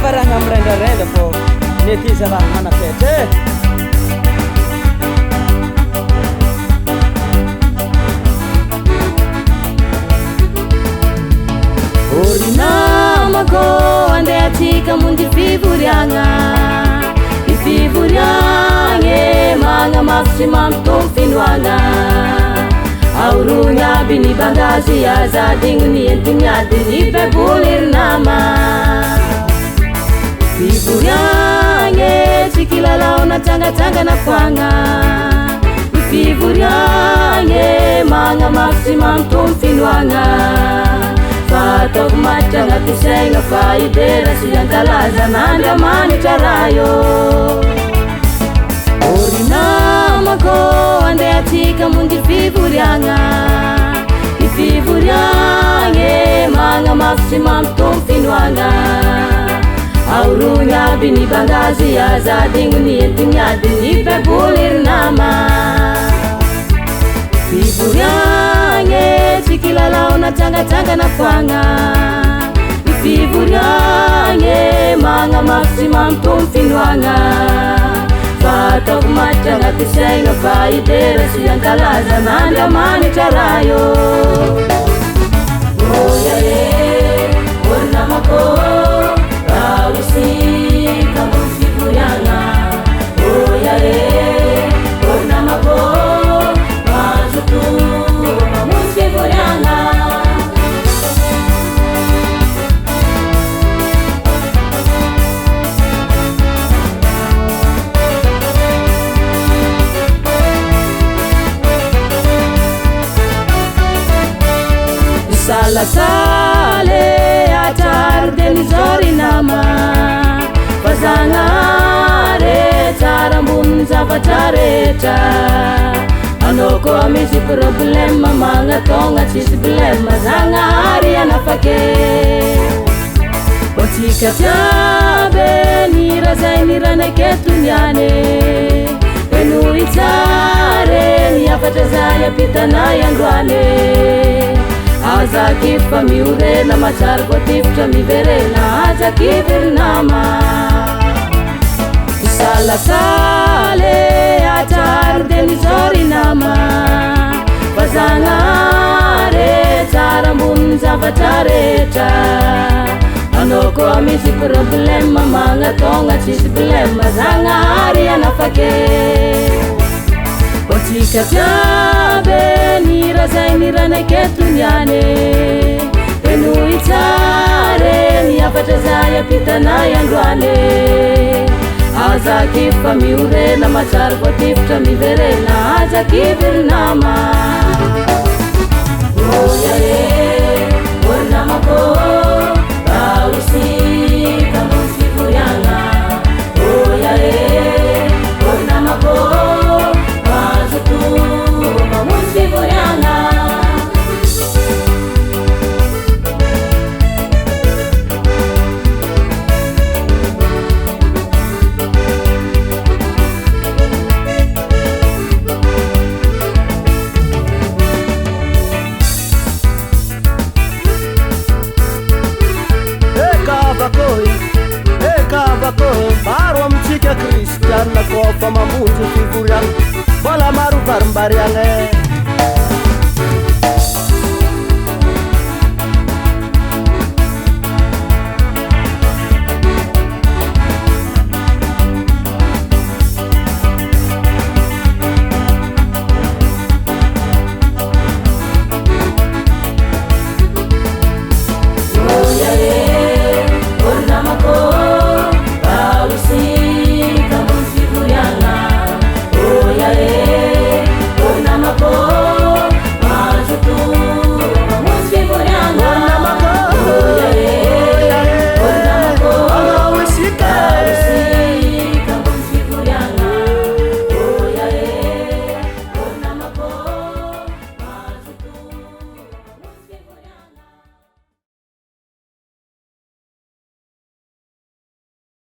baranga mrenda po netiza la anapete Orinama ko ande atika mundi fivurianga Ifivuriange manga mafsi mamtum finwanga Aurunya bini bagazi ya zadingu ni entinya dini pebulir nama Fivuriange sikilala ona tanga na kwanga Ifivuriange manga mafsi mamtum finwanga Fatok matanga tusenga faidera siyantalaza nanda mani charayo Orinama ko ande atika mundi fivurianga Ifivuriange manga mafsi mamtum finwanga Aurunya bini bagazi ya zadingu ni entinya dini pebulir nama Fivuriange sikilala ona tanga na kwanga Fivuriange manga mafsi mamtum finwanga Fatok matanga tusenga faidera siyantalaza nanda mani charayo Oya Orinama ko rawisi kamu fivurianga Oya Orinama ko mazutu kamu fivurianga Sala sale atar denizori nama Pazangare tarambun zavatareta Anoko amisi problema manga tonga chisi problema Zangari anafake Otika tabe nirazai niraneketunyane Enu itare niyapatazaya pitana yandwane Aza kifa miure na machar ko tifta mi verena aza kibir nama Sala sale atar denizori nama Pazangare tarambun zavatareta Anoko amisi problema manga tonga chisi problema Zangari anafake Otika tabe nirazai niraneketunyane Enu itare niyapatazaya pitana yandwane Aza kifa miure na machar ko tifta mi verena aza kibir nama Oya Orinama ko rawisi kamu fivurianga Oya Orinama ko mazutu kamu fivurianga Barwa mchike Kristian na kofa mamuzi fivuriang Bola maru varmbariange